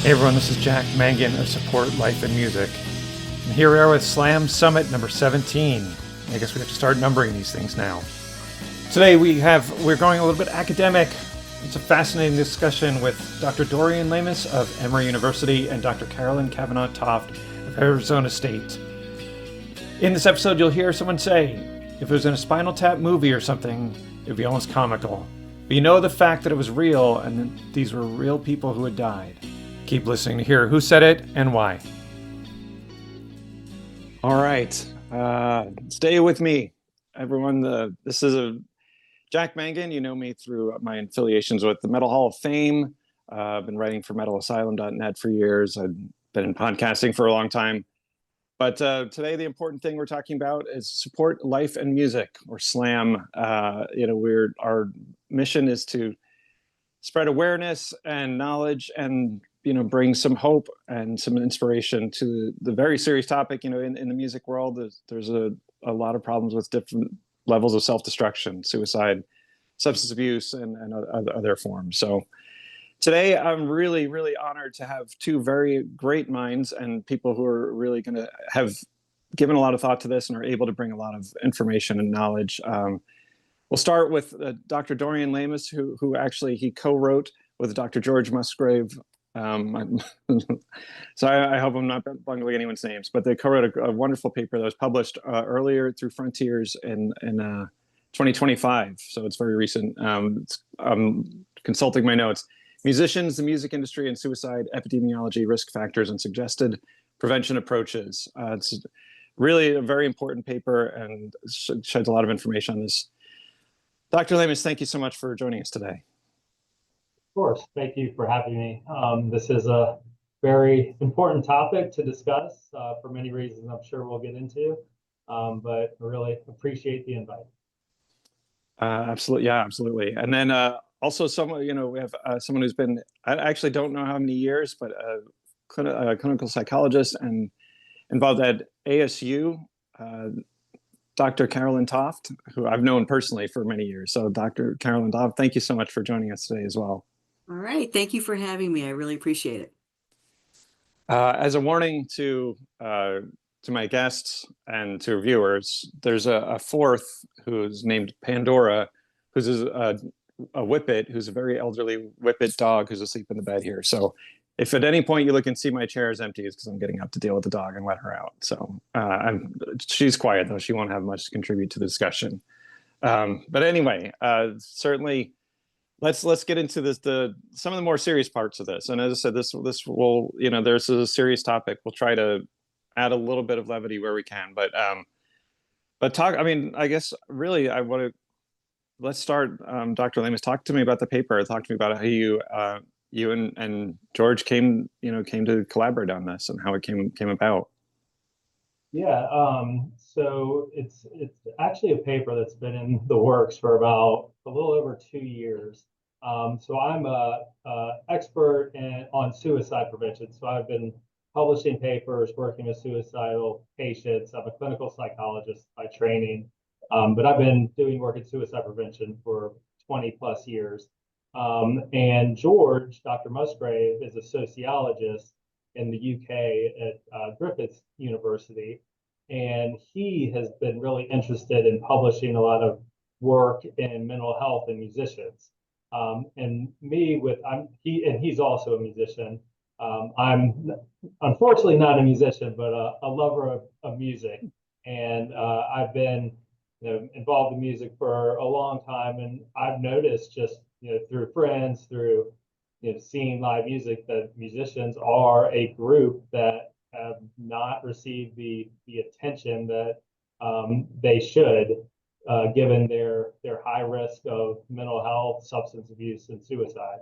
Hey everyone, this is Jack Mangan of Support Life and Music. And here we are with S.L.A.M Summit number 17. I guess we have to start numbering these things now. Today we're going a little bit academic. It's a fascinating discussion with Dr. Dorian Lamis of Emory University and Dr. Carolyn Cavanaugh-Toft of Arizona State. In this episode, you'll hear someone say, if it was in a Spinal Tap movie or something, it would be almost comical. But you know the fact that it was real and that these were real people who had died. Keep listening to hear who said it and why. All right. Stay with me, everyone. This is Jack Mangan. You know me through my affiliations with the Metal Hall of Fame. I've been writing for metalasylum.net for years. I've been in podcasting for a long time. But today, the important thing we're talking about is Support Life and Music, or S.L.A.M. Our mission is to spread awareness and knowledge and bring some hope and some inspiration to the very serious topic. In the music world, there's a lot of problems with different levels of self-destruction, suicide, substance abuse, and other forms. So today, I'm really, really honored to have two very great minds and people who are really going to have given a lot of thought to this and are able to bring a lot of information and knowledge. We'll start with Dr. Dorian Lamis, who actually he co-wrote with Dr. George Musgrave. So I hope I'm not bungling anyone's names, but they co-wrote a wonderful paper that was published earlier through Frontiers in 2025. So it's very recent. I'm consulting my notes. Musicians, the music industry, and suicide, epidemiology, risk factors, and suggested prevention approaches. It's really a very important paper and sheds a lot of information on this. Dr. Lamis, thank you so much for joining us today. Of course. Thank you for having me. This is a very important topic to discuss for many reasons I'm sure we'll get into, but I really appreciate the invite. Absolutely. Yeah, absolutely. And then also someone, we have someone who's been, I actually don't know how many years, but a clinical psychologist and involved at ASU, Dr. Carolyn Toft, who I've known personally for many years. So Dr. Carolyn Toft, thank you so much for joining us today as well. All right. Thank you for having me. I really appreciate it. As a warning to my guests and to viewers, there's a fourth who's named Pandora, who's a whippet, who's a very elderly whippet dog who's asleep in the bed here. So if at any point you look and see my chair is empty, it's because I'm getting up to deal with the dog and let her out. So she's quiet, though. She won't have much to contribute to the discussion. But anyway, certainly let's get into some of the more serious parts of this. And as I said, this will, there's a serious topic. We'll try to add a little bit of levity where we can. But talk, I guess really let's start, Dr. Lamis, talk to me about the paper. Talk to me about how you and George came to collaborate on this and how it came about. Yeah, so it's actually a paper that's been in the works for about a little over 2 years. So I'm a expert on suicide prevention. So I've been publishing papers, working with suicidal patients. I'm a clinical psychologist by training, but I've been doing work in suicide prevention for 20 plus years. And George, Dr. Musgrave, is a sociologist in the UK at Griffith University. And he has been really interested in publishing a lot of work in mental health and musicians. And he's also a musician. I'm unfortunately not a musician, but a lover of music. And I've been involved in music for a long time. And I've noticed just through friends, through seeing live music, that musicians are a group that have not received the attention that they should, given their high risk of mental health, substance abuse, and suicide.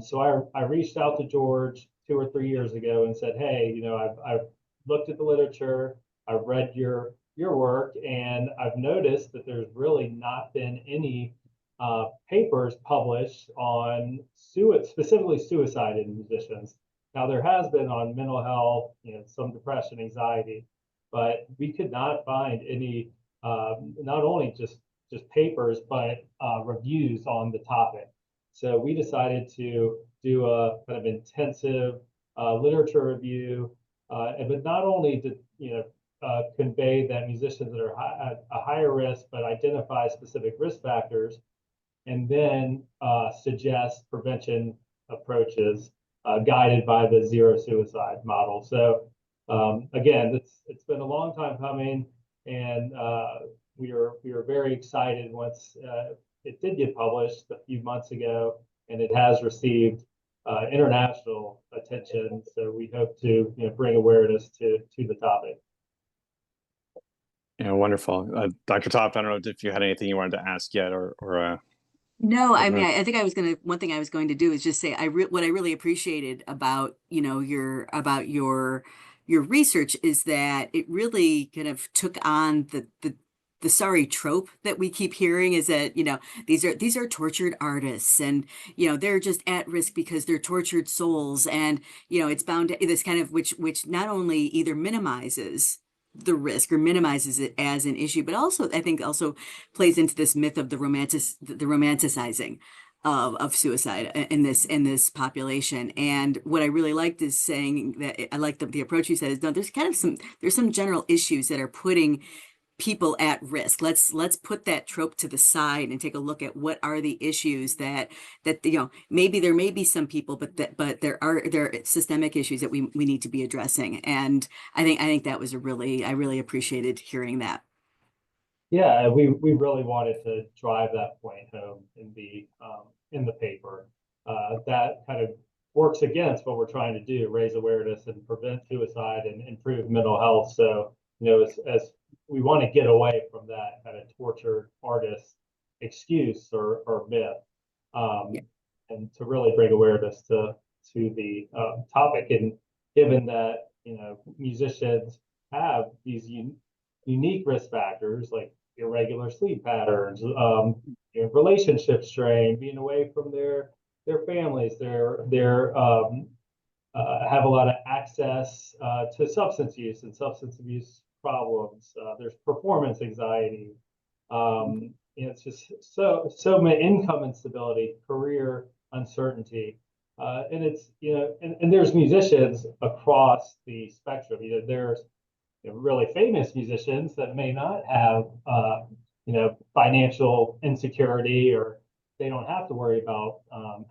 So I reached out to George 2 or 3 years ago and said, hey, I've looked at the literature, I've read your work, and I've noticed that there's really not been any papers published on specifically suicide in musicians. Now, there has been on mental health, some depression, anxiety, but we could not find any, not only just papers, but reviews on the topic. So we decided to do a kind of intensive literature review, but not only to convey that musicians that are at a higher risk, but identify specific risk factors, and then suggest prevention approaches guided by the zero suicide model. So again, it's been a long time coming, and we are very excited once it did get published a few months ago, and it has received international attention. So we hope to bring awareness to the topic. Yeah, wonderful. Dr. Toft, I don't know if you had anything you wanted to ask yet, or No, I mean, I think one thing I was going to do is just say, what I really appreciated about, your research is that it really kind of took on the sorry trope that we keep hearing, is that, these are tortured artists, and, they're just at risk because they're tortured souls. And, it's bound to this kind of, which not only either minimizes the risk or minimizes it as an issue, but also I think also plays into this myth of the romanticizing of suicide in this population. And what I really liked is saying that I like the approach you said is, no, there's some general issues that are putting people at risk. Let's put that trope to the side and take a look at what are the issues that maybe there may be some people, but there are systemic issues that we need to be addressing. And I think that was I really appreciated hearing that. Yeah, we really wanted to drive that point home in the paper. That kind of works against what we're trying to do: raise awareness and prevent suicide and improve mental health. So, as we want to get away from that kind of tortured artist excuse or myth, Yeah. and to really bring awareness to the topic. And given that musicians have these unique risk factors like irregular sleep patterns, relationship strain, being away from their families, have a lot of access to substance use and substance abuse problems. There's performance anxiety. It's just so many income instability, career uncertainty, and it's and there's musicians across the spectrum. There's really famous musicians that may not have financial insecurity, or they don't have to worry about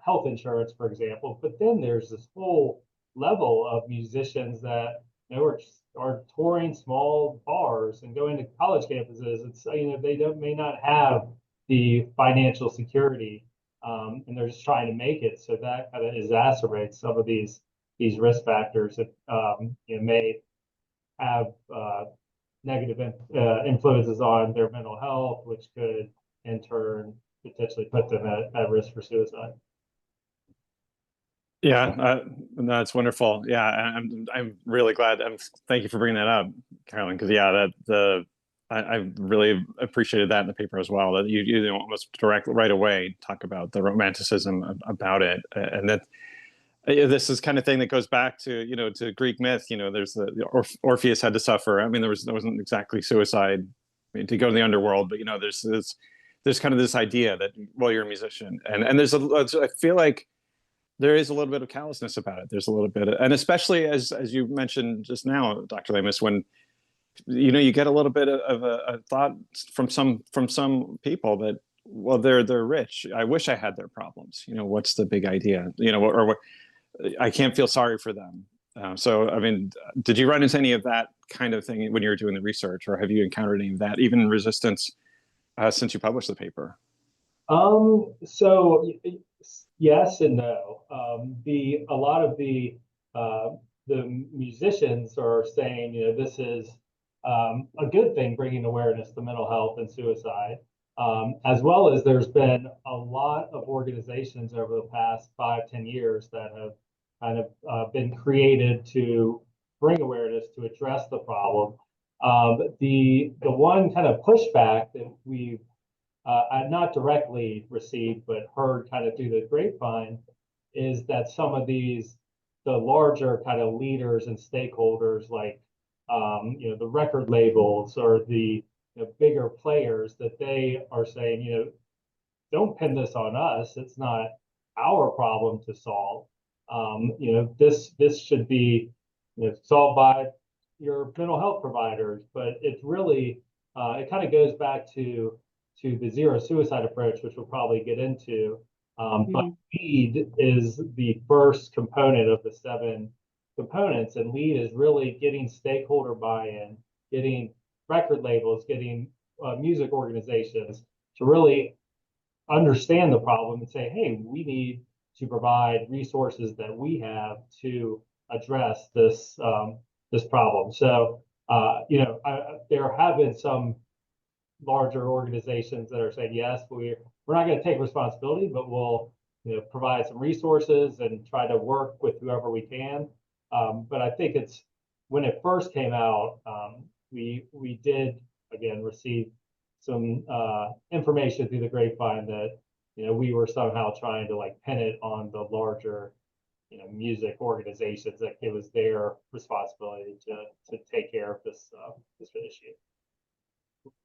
health insurance, for example. But then there's this whole level of musicians that are touring small bars and going to college campuses. It's they may not have the financial security, and they're just trying to make it. So that kind of exacerbates some of these risk factors that may have negative influences on their mental health, which could in turn potentially put them at risk for suicide. Yeah, that's wonderful. Yeah, I'm really glad. Thank you for bringing that up, Carolyn, because I really appreciated that in the paper as well. That you almost right away talk about the romanticism about it, and that this is kind of thing that goes back to to Greek myth. There's Orpheus had to suffer. I mean, there wasn't exactly suicide, to go to the underworld, but there's kind of this idea that, well, you're a musician, and I feel like there is a little bit of callousness about it. There's a little bit and especially as you mentioned just now, Dr. Lamis, when you get a little bit of a thought from some people that, well, they're rich. I wish I had their problems. What's the big idea? Or I can't feel sorry for them. So, I mean, did you run into any of that kind of thing when you were doing the research, or have you encountered any of that, even resistance, since you published the paper? So yes and no. A lot of the musicians are saying, this is a good thing, bringing awareness to mental health and suicide, as well as there's been a lot of organizations over the past 5-10 years that have kind of been created to bring awareness to address the problem. The one kind of pushback that we've not directly received, but heard kind of through the grapevine, is that some of the larger kind of leaders and stakeholders, like the record labels or the bigger players, that they are saying, don't pin this on us. It's not our problem to solve. This should be solved by your mental health providers, but it's really it kind of goes back to the zero suicide approach, which we'll probably get into. But LEAD is the first component of the 7 components, and LEAD is really getting stakeholder buy-in, getting record labels, getting music organizations to really understand the problem and say, hey, we need to provide resources that we have to address this this problem. So, there have been some larger organizations that are saying, yes, we're not going to take responsibility, but we'll provide some resources and try to work with whoever we can. But I think it's when it first came out, we did again receive some information through the grapevine that we were somehow trying to like pin it on the larger music organizations, that it was their responsibility to take care of this issue,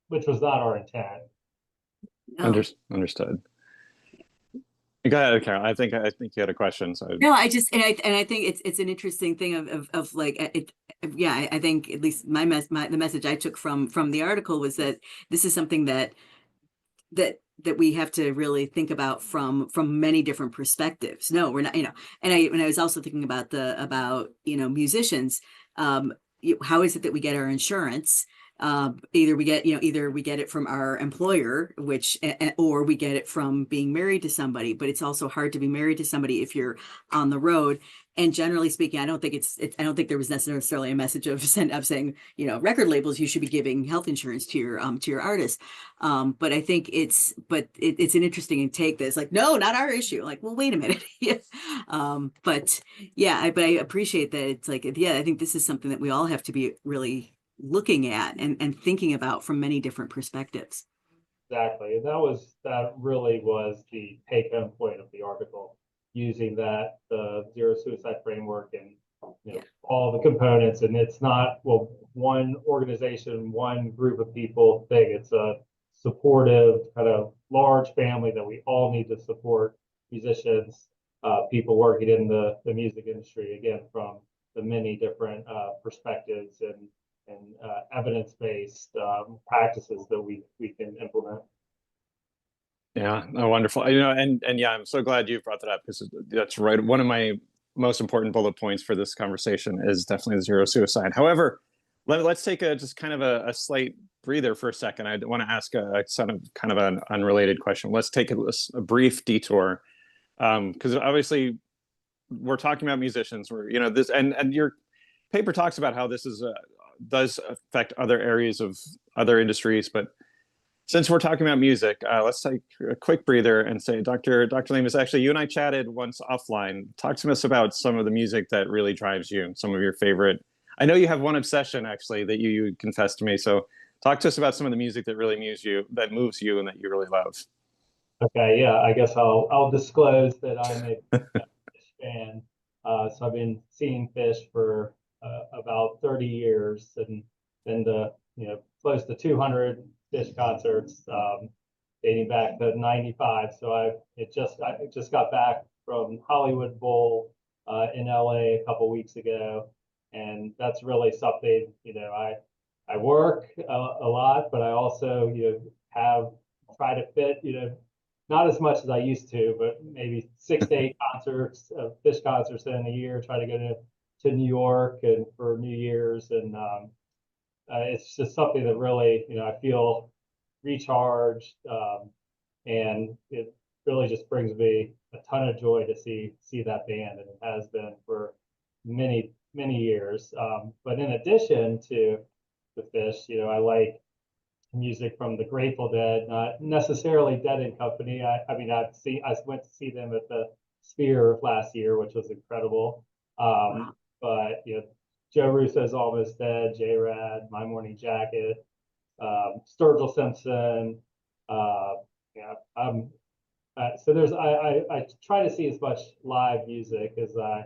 which was not our intent. No. Understood. Go ahead, Carol. I think you had a question. So no, I think it's an interesting thing of like it. Yeah, I think at least the message I took from the article was that this is something that we have to really think about from many different perspectives. No, we're not, and I was also thinking about musicians. How is it that we get our insurance? Either we get it from our employer, or we get it from being married to somebody, but it's also hard to be married to somebody if you're on the road. And generally speaking, I don't think there was necessarily a message of saying, record labels, you should be giving health insurance to your artists. But I think it's an interesting take that's like, no, not our issue. Like, well, wait a minute. But I appreciate that. It's like, I think this is something that we all have to be really looking at and thinking about from many different perspectives. Exactly. And that really was the take-home point of the article, using the zero suicide framework and all the components. And it's not, well, one organization, one group of people thing. It's a supportive kind of large family that we all need to support: musicians, people working in the music industry, again, from the many different perspectives and evidence-based practices that we can implement. Yeah, oh, wonderful. And yeah, I'm so glad you brought that up, because that's right. One of my most important bullet points for this conversation is definitely the zero suicide. However, let's take just kind of a slight breather for a second. I want to ask a kind of an unrelated question. Let's take a brief detour, because obviously we're talking about musicians. This, and your paper talks about how this does affect other areas of other industries, but since we're talking about music, let's take a quick breather and say, Dr. Lamis, actually, you and I chatted once offline. Talk to us about some of the music that really drives you, some of your favorite. I know you have one obsession, actually, that you confessed to me. So talk to us about some of the music that really moves you, and that you really love. Okay, yeah, I guess I'll disclose that I'm a Phish fan. So I've been seeing Phish for about 30 years, and been to close to 200 Phish concerts, dating back to '95. So I just got back from Hollywood Bowl in LA a couple weeks ago, and that's really something. I work a lot, but I also have try to fit not as much as I used to, but maybe 6 to 8 concerts, Phish concerts in a year. Try to go to New York and for New Year's, and it's just something that really I feel recharged, and it really just brings me a ton of joy to see that band, and it has been for many years. But in addition to the Phish, I like music from the Grateful Dead, not necessarily Dead and Company. I mean, I went to see them at the Sphere last year, which was incredible. But Joe Russo's Almost Dead, J-Rad, My Morning Jacket, Sturgill Simpson. So I try to see as much live music as I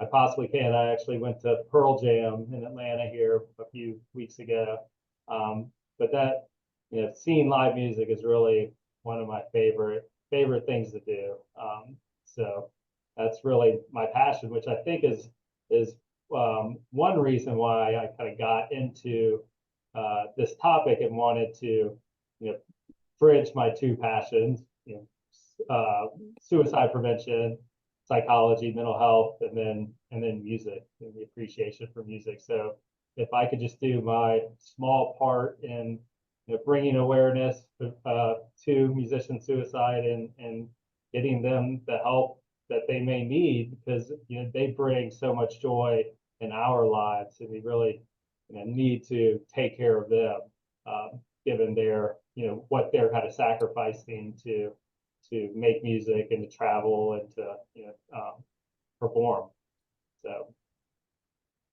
possibly can. I actually went to Pearl Jam in Atlanta here a few weeks ago. But that, seeing live music is really one of my favorite things to do. So that's really my passion, which I think is one reason why I kind of got into this topic and wanted to, bridge my two passions, suicide prevention, psychology, mental health, and then music and the appreciation for music. So if I could just do my small part in bringing awareness to musician suicide and getting them the help that they may need, because they bring so much joy in our lives, and we really need to take care of them, given their what they're kind of sacrificing to make music and to travel and to perform. So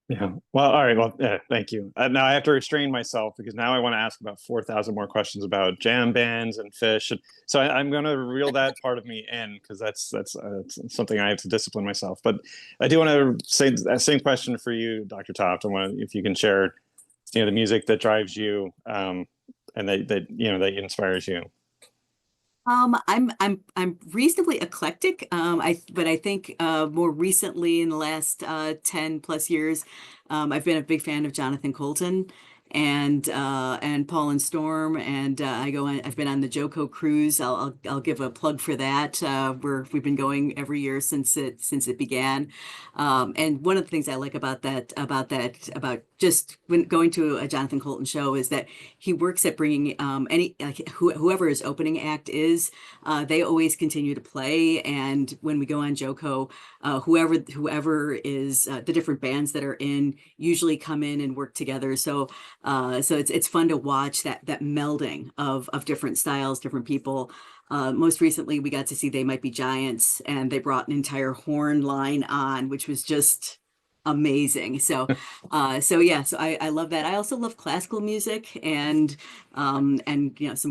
Yeah. Well, all right. Well, thank you. Now I have to restrain myself because now I want to ask about 4,000 more questions about jam bands and Phish. And so I'm going to reel that part of me in because that's something I have to discipline myself. But I do want to say that same question for you, Dr. Toft. I want if you can share, the music that drives you, and that inspires you. I'm reasonably eclectic. But I think more recently in the last 10 plus years, I've been a big fan of Jonathan Coulton and Paul and Storm, and I've been on the JoCo cruise. I'll give a plug for that. We've been going every year since it began. And one of the things I like about just when going to a Jonathan Coulton show is that he works at bringing whoever his opening act is, they always continue to play. And when we go on JoCo, whoever is the different bands that are in usually come in and work together. So it's fun to watch that melding of different styles, different people. Most recently, we got to see They Might Be Giants, and they brought an entire horn line on, which was just amazing. So I love that. I also love classical music and some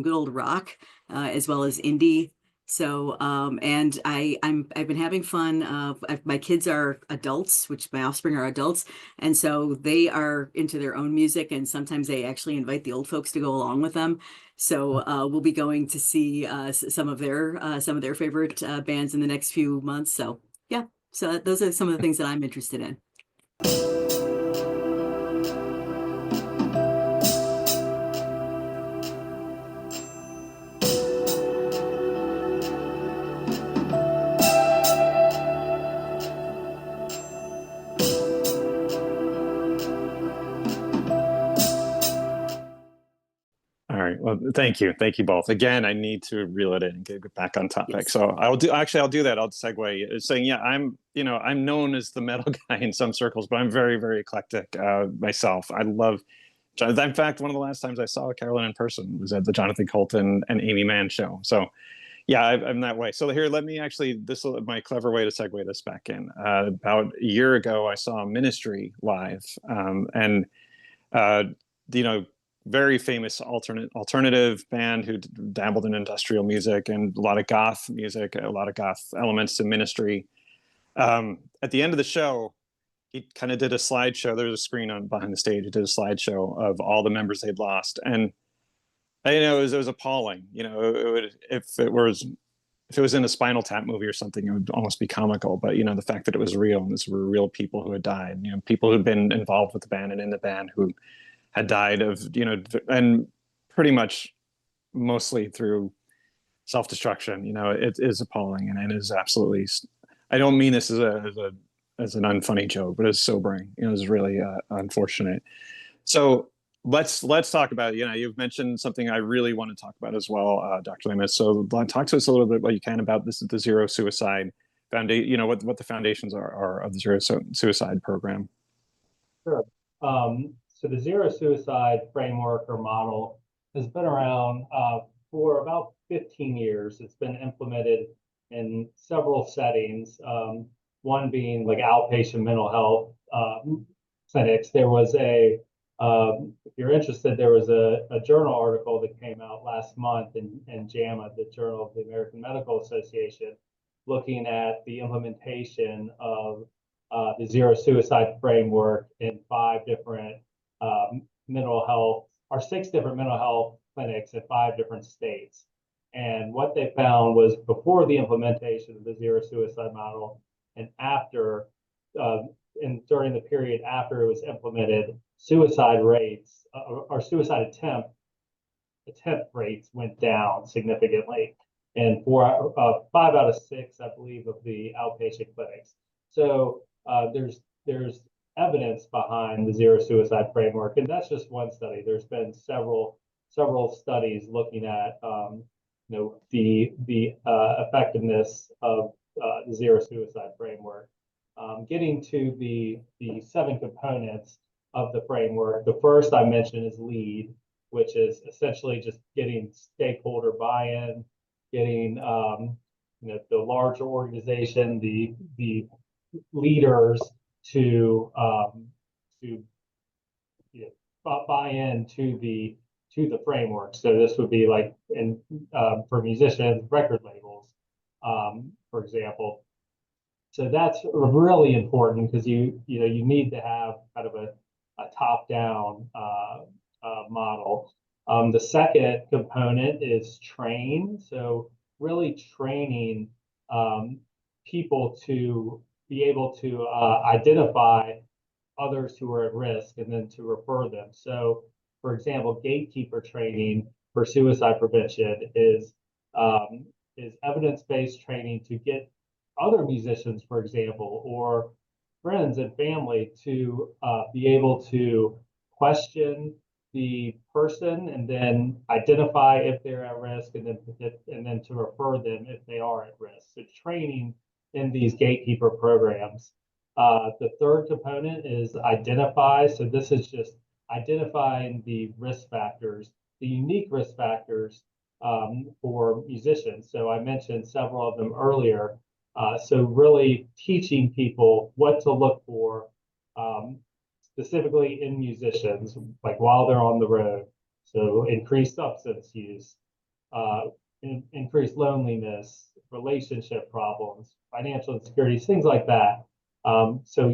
good old rock, as well as indie. So and I've been having fun. My kids are adults, which my offspring are adults, and so they are into their own music, and sometimes they actually invite the old folks to go along with them. So we'll be going to see some of their favorite bands in the next few months. So yeah, so those are some of the things that I'm interested in. All right. Well, thank you both. Again, I need to reel it in and get back on topic. Yes. So I'll do that. I'll segue saying, yeah, I'm known as the metal guy in some circles, but I'm very, very eclectic myself. I love, in fact, one of the last times I saw Carolyn in person was at the Jonathan Coulton and Amy Mann show. So yeah, I'm that way. So here, let me my clever way to segue this back in. About a year ago, I saw Ministry live, and very famous alternative band who dabbled in industrial music and a lot of goth music, a lot of goth elements to Ministry. At the end of the show, he kind of did a slideshow. There was a screen on behind the stage. He did a slideshow of all the members they'd lost, and it was appalling. If it was in a Spinal Tap movie or something, it would almost be comical. But the fact that it was real, and these were real people who had died. People who'd been involved with the band and in the band who had died of, and pretty much mostly through self-destruction. It is appalling, and it is absolutely, I don't mean this as an unfunny joke, but it's sobering. It's really unfortunate. So let's talk about it. You've mentioned something I really want to talk about as well, Dr. Lamis. So talk to us a little bit what you can about the Zero Suicide Foundation, what the foundations are of the Zero Suicide program. Sure. So the Zero Suicide framework or model has been around for about 15 years. It's been implemented in several settings, one being like outpatient mental health clinics. There was if you're interested, there was a journal article that came out last month in JAMA, the Journal of the American Medical Association, looking at the implementation of the Zero Suicide framework in 5 different mental health, or 6 different mental health clinics in 5 different states. And what they found was before the implementation of the Zero Suicide model, and after, and during the period after it was implemented, suicide rates or suicide attempt rates went down significantly, and 5 out of 6, I believe, of the outpatient clinics. So there's evidence behind the zero suicide framework, and that's just one study. There's been several studies looking at the effectiveness of the zero suicide framework. Getting to the 7 components of the framework, the first I mentioned is LEAD, which is essentially just getting stakeholder buy-in, getting the larger organization, the leaders to buy in to the framework. So this would be like for musicians, record labels, for example. So that's really important because you need to have kind of a top-down model. The second component is train. So really training people to be able to identify others who are at risk and then to refer them. So, for example, gatekeeper training for suicide prevention is evidence-based training to get other musicians, for example, or friends and family to be able to question the person and then identify if they're at risk and then to refer them if they are at risk. So training in these gatekeeper programs. The third component is identify. So this is just identifying the risk factors, the unique risk factors for musicians. So I mentioned several of them earlier. So really teaching people what to look for, specifically in musicians, like while they're on the road. So increased substance use, increased loneliness, relationship problems, financial insecurities, things like that. So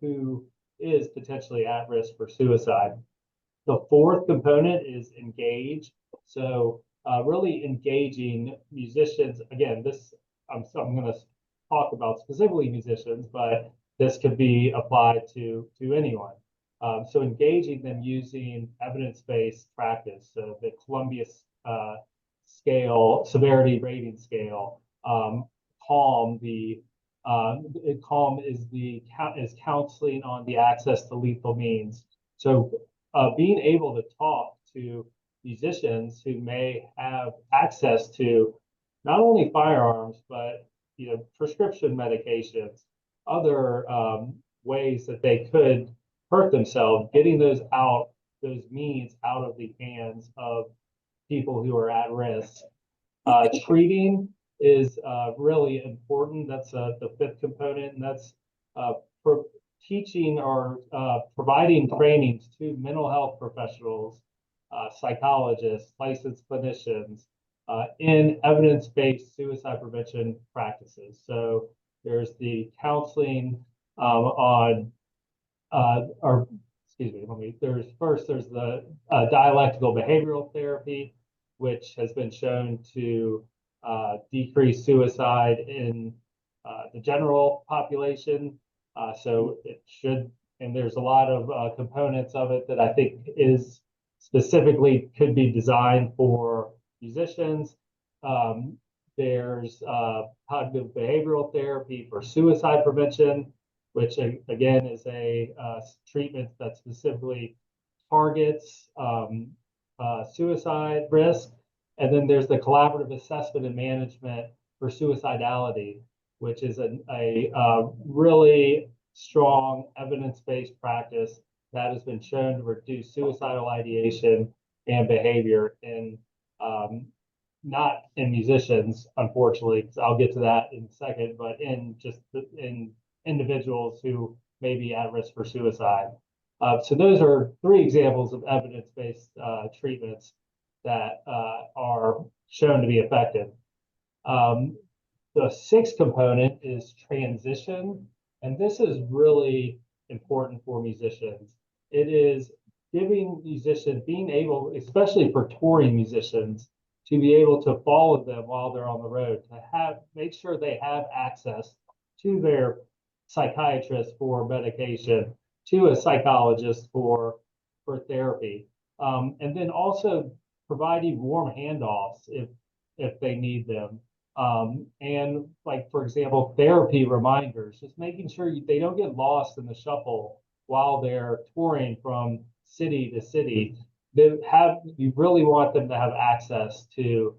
who is potentially at risk for suicide. The fourth component is engage. So really engaging musicians. Again, I'm going to talk about specifically musicians, but this could be applied to anyone. So engaging them using evidence-based practice. So the Columbia scale, severity rating scale, CALM, CALM is counseling on the access to lethal means. So being able to talk to musicians who may have access to not only firearms, but prescription medications, other ways that they could hurt themselves, getting those means out of the hands of people who are at risk. Treating is really important. That's the fifth component, and that's teaching or providing trainings to mental health professionals, psychologists, licensed clinicians in evidence-based suicide prevention practices. So there's the counseling there's the dialectical behavioral therapy, which has been shown to decrease suicide in the general population. So it should, and there's a lot of components of it that I think is specifically could be designed for musicians. There's cognitive behavioral therapy for suicide prevention, which again is a treatment that specifically targets suicide risk. And then there's the collaborative assessment and management for suicidality, which is a really strong evidence-based practice that has been shown to reduce suicidal ideation and behavior in not in musicians, unfortunately, because I'll get to that in a second, but in individuals who may be at risk for suicide. So those are 3 examples of evidence-based treatments that are shown to be effective. The 6th component is transition, and this is really important for musicians. It is giving musicians, being able, especially for touring musicians, to be able to follow them while they're on the road, to make sure they have access to their psychiatrist for medication, to a psychologist for therapy, and then also providing warm handoffs if they need them. And like, for example, therapy reminders, just making sure they don't get lost in the shuffle while they're touring from city to city. You really want them to have access to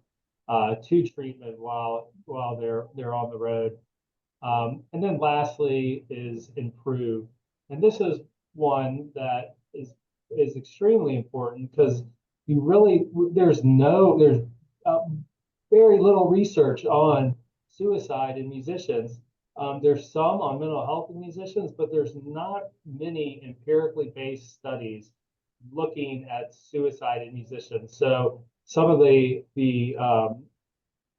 treatment while they're on the road. And then lastly is improve. And this is one that is extremely important because there's uh, very little research on suicide in musicians. There's some on mental health in musicians, but there's not many empirically based studies looking at suicide in musicians. So some of the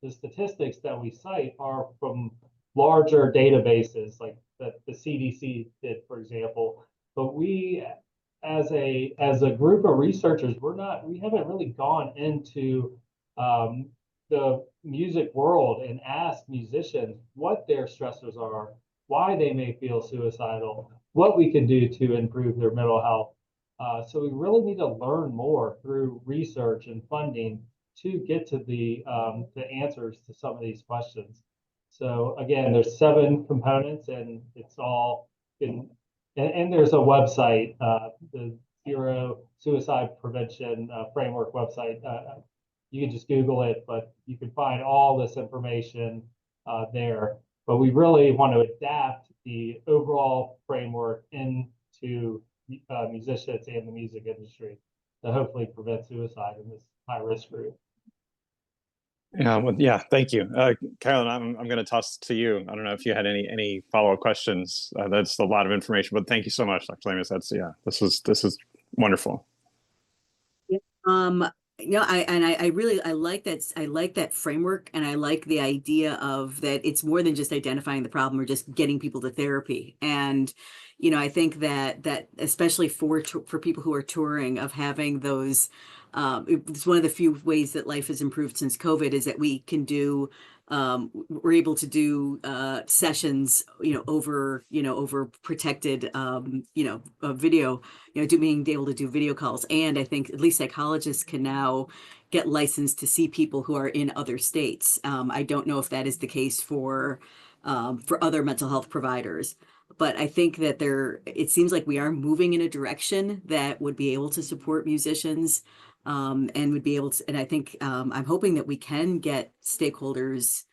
statistics that we cite are from larger databases like that the CDC did, for example. But we, as a group of researchers, we haven't really gone into the music world and asked musicians what their stressors are, why they may feel suicidal, what we can do to improve their mental health. So we really need to learn more through research and funding to get to the answers to some of these questions. So again, there's 7 components, and it's all and there's a website, the Zero Suicide Prevention Framework website. You can just Google it, but you can find all this information there. But we really want to adapt the overall framework into musicians and the music industry to hopefully prevent suicide in this high-risk group. Yeah, thank you. Carolyn, I'm going to toss to you. I don't know if you had any follow-up questions. That's a lot of information, but thank you so much, Dr. Lamis. This is wonderful. I like that framework, and I like the idea of that it's more than just identifying the problem or just getting people to therapy. And I think that especially for people who are touring, of having those, it's one of the few ways that life has improved since COVID is that we're able to do sessions, over protected, video, being able to do video calls. And I think at least psychologists can now get licensed to see people who are in other states. I don't know if that is the case for other mental health providers. But I think that it seems like we are moving in a direction that would be able to support musicians, and would be able to, and I think I'm hoping that we can get stakeholders,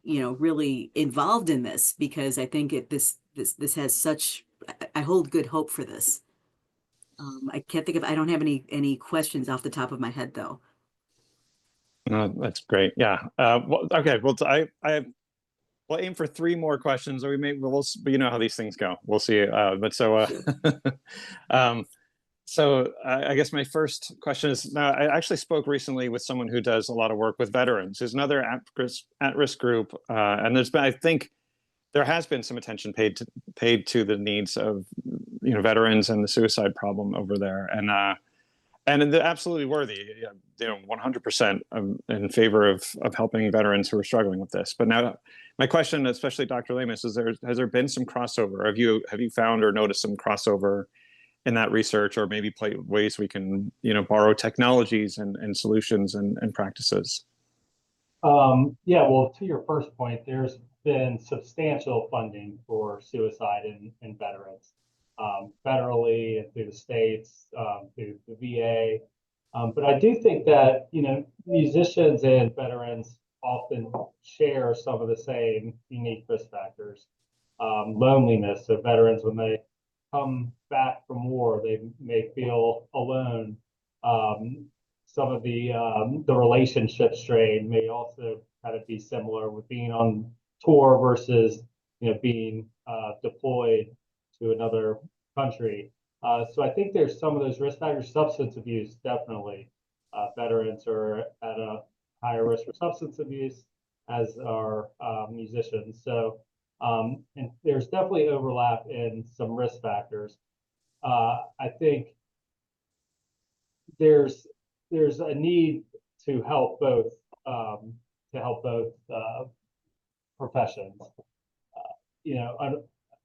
really involved in this, because I think this has such, I hold good hope for this. I can't think of, I don't have any questions off the top of my head though. That's great. Yeah. Okay. Well, we'll aim for 3 more questions, or but you know how these things go. We'll see. I guess my first question is, now I actually spoke recently with someone who does a lot of work with veterans. There's another at-risk group, and I think there has been some attention paid to the needs of veterans and the suicide problem over there, and they're absolutely worthy, 100% in favor of helping veterans who are struggling with this. But now, my question, especially Dr. Lamis, has there been some crossover? Have you found or noticed some crossover in that research, or maybe ways we can borrow technologies and solutions and practices? Yeah, well, to your first point, there's been substantial funding for suicide in veterans, federally and through the states, through the VA. But I do think that, musicians and veterans often share some of the same unique risk factors. Loneliness. So veterans, when they come back from war, they may feel alone. Some of the relationship strain may also kind of be similar with being on tour versus being deployed to another country. So I think there's some of those risk factors. Substance abuse, definitely. Veterans are at a higher risk for substance abuse, as are musicians. So and there's definitely overlap in some risk factors. I think there's a need to help both professions.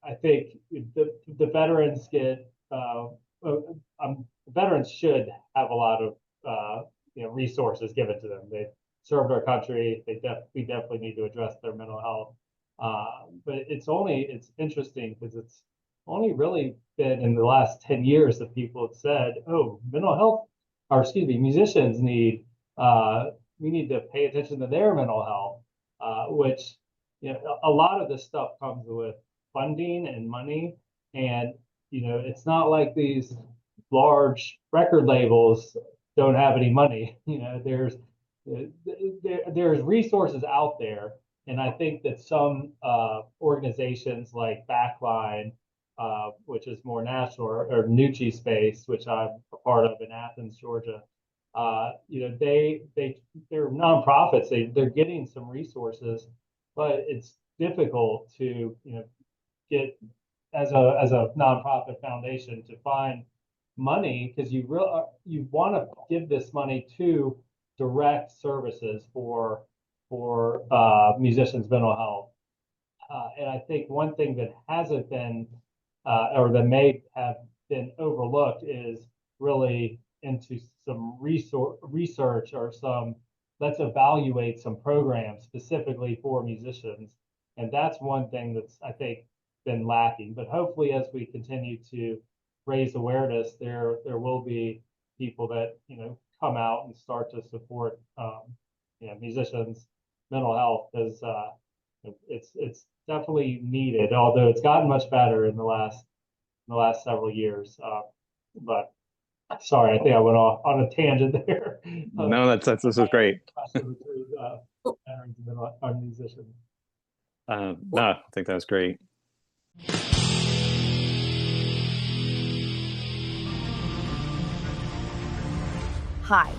I think the veterans get veterans should have a lot of resources given to them. They served our country. We definitely need to address their mental health. But it's interesting because it's only really been in the last 10 years that people have said, oh, mental health, or excuse me, musicians we need to pay attention to their mental health, which a lot of this stuff comes with funding and money. And it's not like these large record labels don't have any money. There's resources out there, and I think that some organizations like Backline, which is more national, or Nucci Space, which I'm a part of in Athens, Georgia, they're nonprofits. They're getting some resources, but it's difficult to get as a nonprofit foundation to find money, because you want to give this money to direct services for musicians' mental health. And I think one thing that hasn't been or that may have been overlooked is really into some research or let's evaluate some programs specifically for musicians. And that's one thing that's, I think, been lacking. But hopefully, as we continue to raise awareness, there will be people that come out and start to support musicians' mental health, because it's definitely needed. Although it's gotten much better in the last several years. But sorry, I think I went off on a tangent there. No, this is great. Our musicians. No, I think that was great. Hi,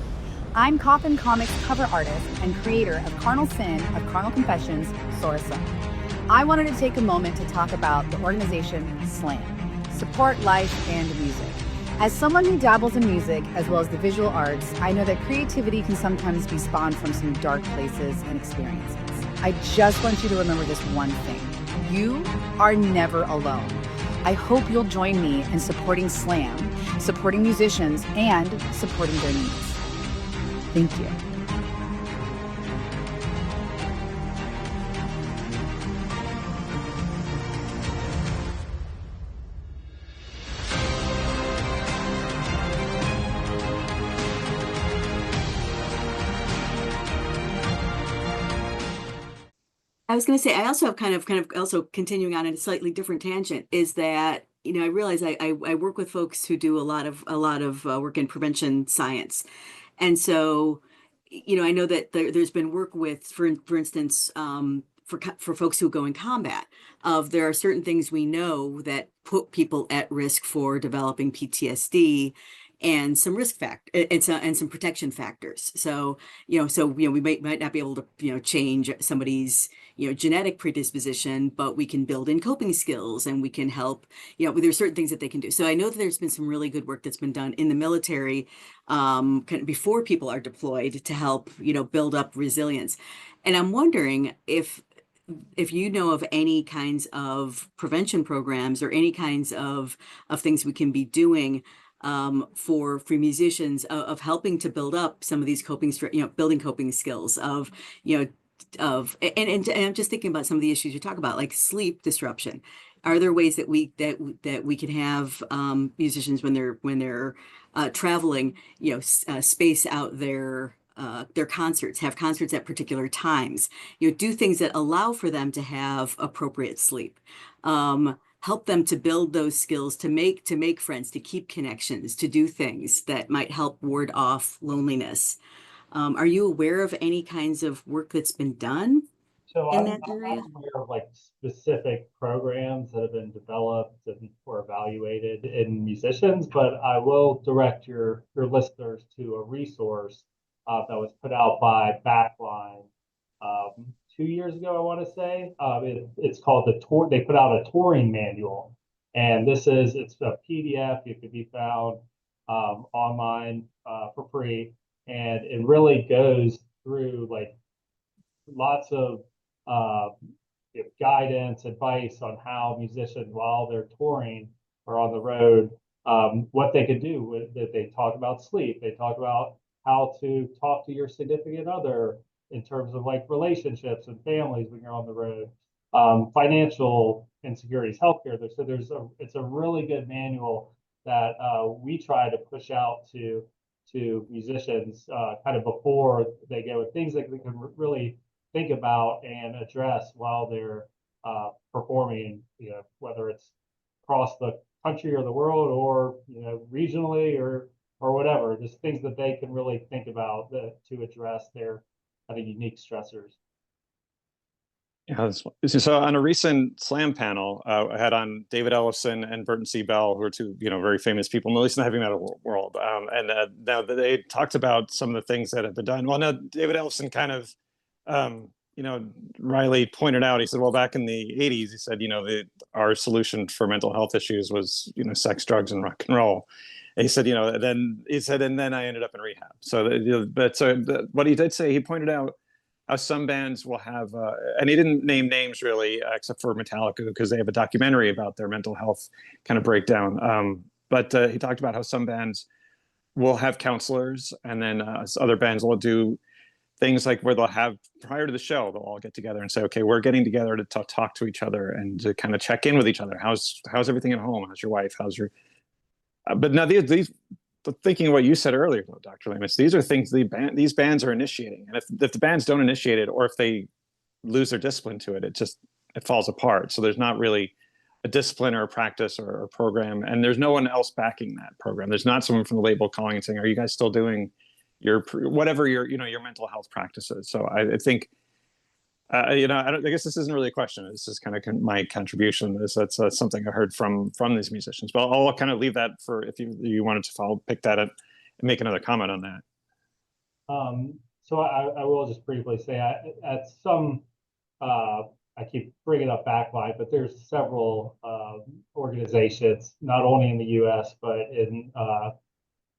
I'm Coulton Comics cover artist and creator of Carnal Sin of Carnal Confessions, Sorcerer. I wanted to take a moment to talk about the organization S.L.A.M, Support Life and Music. As someone who dabbles in music as well as the visual arts, I know that creativity can sometimes be spawned from some dark places and experiences. I just want you to remember this one thing. You are never alone. I hope you'll join me in supporting S.L.A.M, supporting musicians, and supporting their needs. Thank you. I was going to say, I also have kind of also continuing on a slightly different tangent, is that, I realize I work with folks who do a lot of work in prevention science. And so, I know that there's been work with, for instance, for folks who go in combat, there are certain things we know that put people at risk for developing PTSD, and some risk and some protection factors. So, we might not be able to, change somebody's, genetic predisposition, but we can build in coping skills, and we can help, there's certain things that they can do. So I know that there's been some really good work that's been done in the military, kind of before people are deployed, to help, build up resilience. And I'm wondering if you know of any kinds of prevention programs or any kinds of things we can be doing for musicians, of helping to build up some of these building coping skills and I'm just thinking about some of the issues you talk about, like sleep disruption. Are there ways that we can have musicians, when they're traveling, space out their concerts, have concerts at particular times, do things that allow for them to have appropriate sleep, help them to build those skills, to make friends, to keep connections, to do things that might help ward off loneliness. Are you aware of any kinds of work that's been done in that area? I'm aware of like specific programs that have been developed or evaluated in musicians, but I will direct your listeners to a resource that was put out by Backline 2 years ago, I want to say. It's called the tour. They put out a touring manual, and it's a PDF. It could be found online for free, and it really goes through like lots of give guidance, advice on how musicians, while they're touring or on the road, what they could do. They talk about sleep. They talk about how to talk to your significant other in terms of like relationships and families when you're on the road, financial insecurities, healthcare. So it's a really good manual that we try to push out to musicians kind of before they go, with things that they can really think about and address while they're performing, whether it's across the country or the world, or regionally or whatever. Just things that they can really think about to address their kind of unique stressors. Yeah, so on a recent S.L.A.M panel, I had on David Ellison and Burton C. Bell, who are two, very famous people, at least in the heavy metal world. And now they talked about some of the things that have been done. Well, now David Ellison kind of, Riley pointed out, he said, well, back in the 80s, he said, our solution for mental health issues was, sex, drugs, and rock and roll. And he said, and then I ended up in rehab. So, what he did say, he pointed out how some bands will have, and he didn't name names really, except for Metallica, because they have a documentary about their mental health kind of breakdown. But he talked about how some bands will have counselors, and then other bands will do things like where they'll have, prior to the show, they'll all get together and say, okay, we're getting together to talk to each other and to kind of check in with each other. How's everything at home? How's your wife? How's your... but now these thinking of what you said earlier, Dr. Lamis, these are things these bands are initiating. And if the bands don't initiate it, or if they lose their discipline to it, it falls apart. So there's not really a discipline or a practice or a program, and there's no one else backing that program. There's not someone from the label calling and saying, are you guys still doing your mental health practices? So I think, I guess this isn't really a question. This is kind of my contribution. That's something I heard from these musicians. But I'll kind of leave that for if you wanted to pick that up and make another comment on that. So I will just briefly say, at some, I keep bringing up Backline, but there's several organizations, not only in the U.S. but in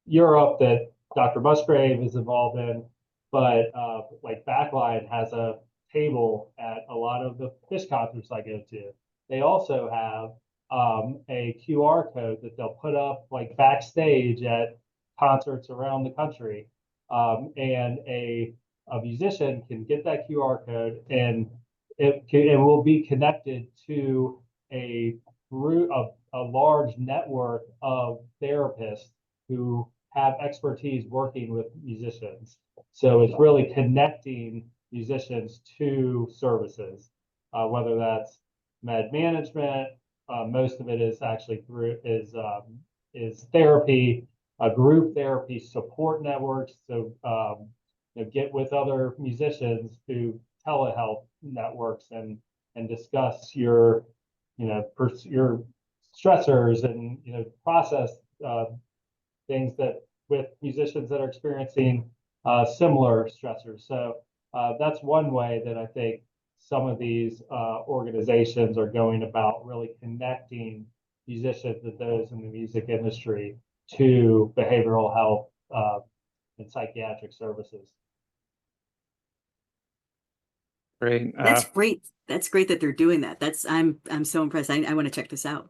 Europe, that Dr. Musgrave is involved in. But like Backline has a table at a lot of the Phish concerts I go to. They also have a QR code that they'll put up like backstage at concerts around the country, and a musician can get that QR code, and it will be connected to a large network of therapists who have expertise working with musicians. So it's really connecting musicians to services, whether that's med management. Most of it is actually is therapy, group therapy, support networks. So get with other musicians through telehealth networks and discuss your your stressors and process things that with musicians that are experiencing similar stressors. So that's one way that I think some of these organizations are going about really connecting musicians and those in the music industry to behavioral health and psychiatric services. Great. That's great. That's great that they're doing that. I'm so impressed. I want to check this out.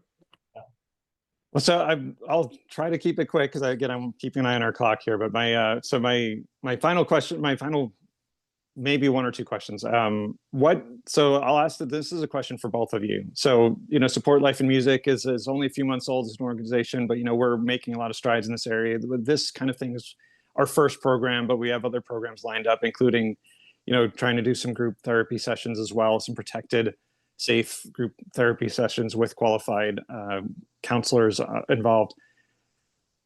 Well, so I'll try to keep it quick because I'm keeping an eye on our clock here. But my final question, maybe one or two questions. So I'll ask that this is a question for both of you. So, Support Life in Music is only a few months old as an organization, but, we're making a lot of strides in this area. This kind of thing is our first program, but we have other programs lined up, including, trying to do some group therapy sessions as well, some protected, safe group therapy sessions with qualified counselors involved.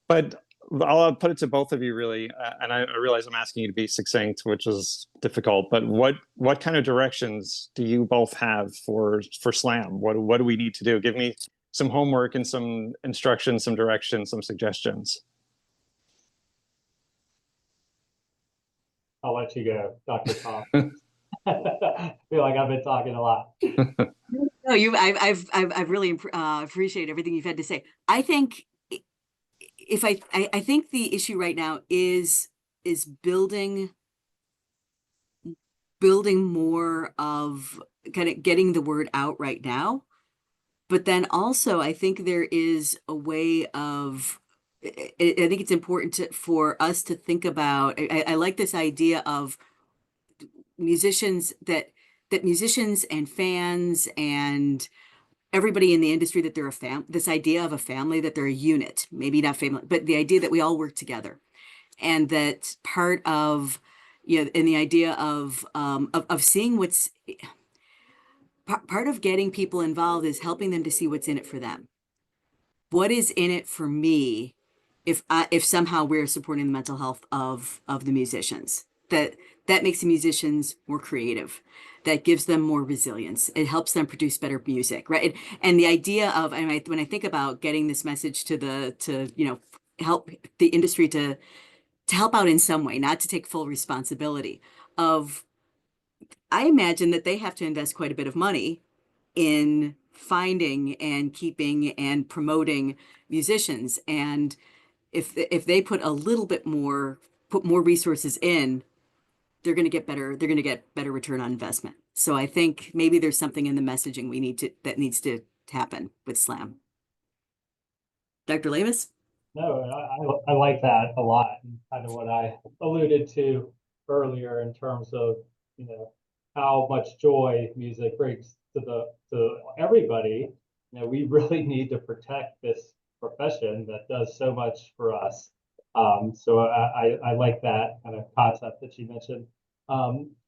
But I'll put it to both of you really, and I realize I'm asking you to be succinct, which is difficult, but what kind of directions do you both have for S.L.A.M? What do we need to do? Give me some homework and some instructions, some directions, some suggestions. I'll let you go, Dr. Toft. I feel like I've been talking a lot. No, I've really appreciated everything you've had to say. I think I think the issue right now is building more of kind of getting the word out right now. But then also, I think there is a way of, I think it's important for us to think about, I like this idea of musicians that musicians and fans and everybody in the industry, that they're this idea of a family, that they're a unit, maybe not family, but the idea that we all work together. And that part of, and the idea of seeing what's, part of getting people involved is helping them to see what's in it for them. What is in it for me if somehow we're supporting the mental health of the musicians? That makes the musicians more creative. That gives them more resilience. It helps them produce better music, right? And the idea of, when I think about getting this message to help the industry to help out in some way, not to take full responsibility of, I imagine that they have to invest quite a bit of money in finding and keeping and promoting musicians. And if they put a little bit more, put more resources in, they're going to get better return on investment. So I think maybe there's something in the messaging that needs to happen with S.L.A.M. Dr. Lamis? No, I like that a lot, and kind of what I alluded to earlier in terms of, how much joy music brings to everybody. We really need to protect this profession that does so much for us. So I like that kind of concept that you mentioned.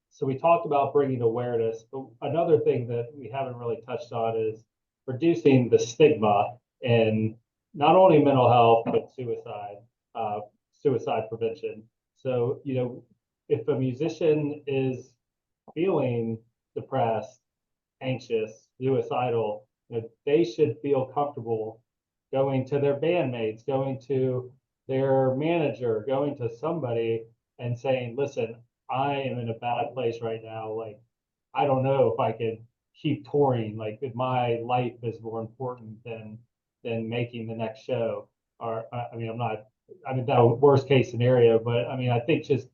So we talked about bringing awareness, but another thing that we haven't really touched on is reducing the stigma in not only mental health, but suicide prevention. So, if a musician is feeling depressed, anxious, suicidal, they should feel comfortable going to their bandmates, going to their manager, going to somebody and saying, listen, I am in a bad place right now. Like, I don't know if I could keep touring. Like, if my life is more important than making the next show. Or, that worst case scenario, but I think just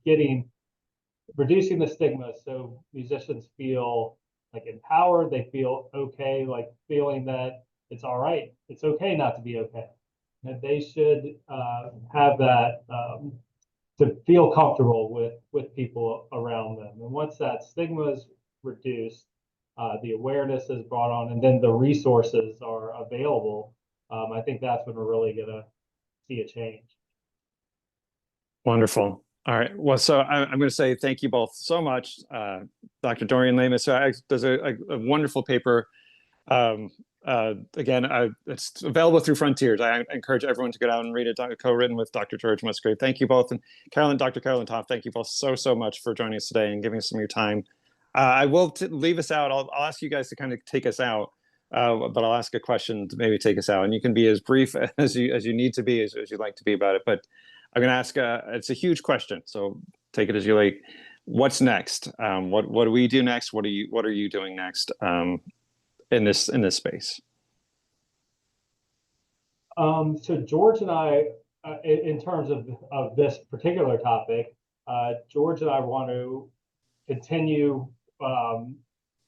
reducing the stigma so musicians feel like empowered, they feel okay, like feeling that it's all right, it's okay not to be okay. That they should have that to feel comfortable with people around them. And once that stigma is reduced, the awareness is brought on, and then the resources are available, I think that's when we're really going to see a change. Wonderful. All right. Well, so I'm going to say thank you both so much. Dr. Dorian Lamis does a wonderful paper. Again, it's available through Frontiers. I encourage everyone to go out and read it, co-written with Dr. George Musgrave. Thank you both. And Dr. Carolyn Toft, thank you both so much for joining us today and giving us some of your time. I will leave us out. I'll ask you guys to kind of take us out, but I'll ask a question to maybe take us out. And you can be as brief as you need to be, as you'd like to be about it. But I'm going to ask, it's a huge question, so take it as you like. What's next? What do we do next? What are you doing next in this space? So George and I, in terms of this particular topic, George and I want to continue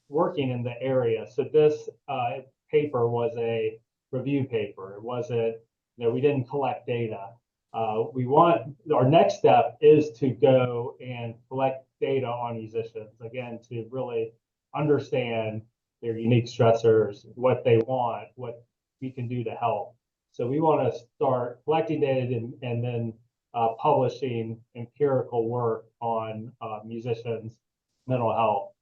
working in the area. So this paper was a review paper. It wasn't, we didn't collect data. Our next step is to go and collect data on musicians, again, to really understand their unique stressors, what they want, what we can do to help. So we want to start collecting data and then publishing empirical work on musicians' mental health.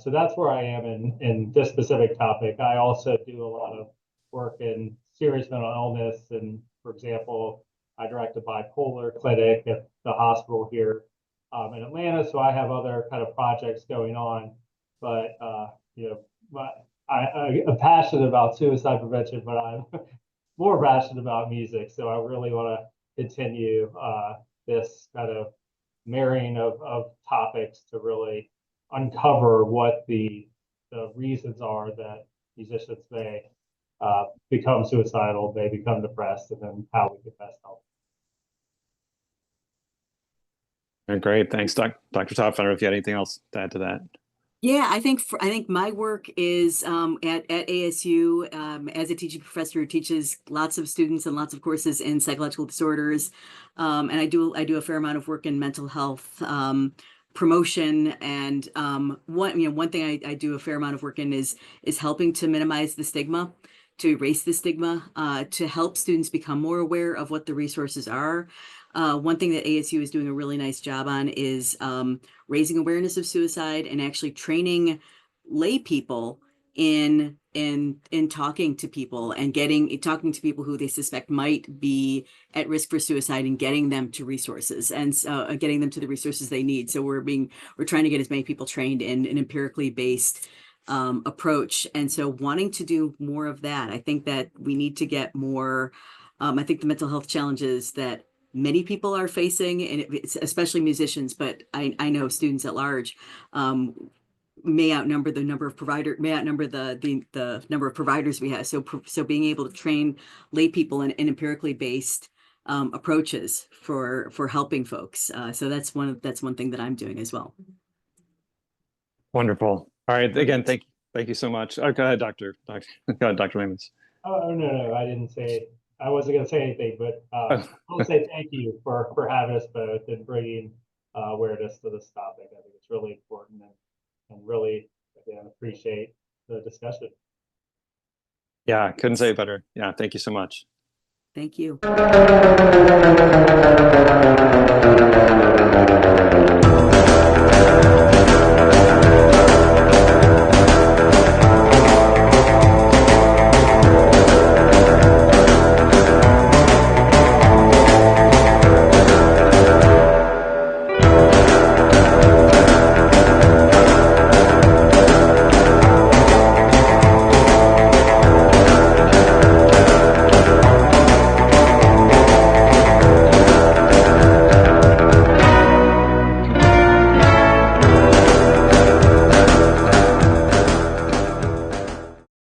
So that's where I am in this specific topic. I also do a lot of work in serious mental illness, and for example, I direct a bipolar clinic at the hospital here in Atlanta. So I have other kind of projects going on, but I'm passionate about suicide prevention, but I'm more passionate about music. So I really want to continue this kind of marrying of topics to really uncover what the reasons are that musicians may become suicidal, they become depressed, and then how we can best help. Great, thanks, Dr. Toft. I don't know if you had anything else to add to that. Yeah, I think my work is at ASU as a teaching professor who teaches lots of students and lots of courses in psychological disorders, and I do a fair amount of work in mental health promotion, and one thing I do a fair amount of work in is helping to minimize the stigma, to erase the stigma, to help students become more aware of what the resources are. One thing that ASU is doing a really nice job on is raising awareness of suicide and actually training lay people in talking to people and talking to people who they suspect might be at risk for suicide and getting them to resources and getting them to the resources they need. So we're trying to get as many people trained in an empirically based approach. And so wanting to do more of that, I think that we need to get more. I think the mental health challenges that many people are facing, and it's especially musicians, but I know students at large, may outnumber the number of the number of providers we have. So being able to train lay people in empirically based approaches for helping folks. So that's one thing that I'm doing as well. Wonderful. All right. Again, thank you so much. Oh, go ahead, Go ahead, Dr. Lamis. Oh, no, I didn't say, I wasn't going to say anything, but I'll say thank you for having us both and bringing awareness to this topic. I think it's really important and really, again, appreciate the discussion. Yeah, couldn't say it better. Yeah, thank you so much. Thank you.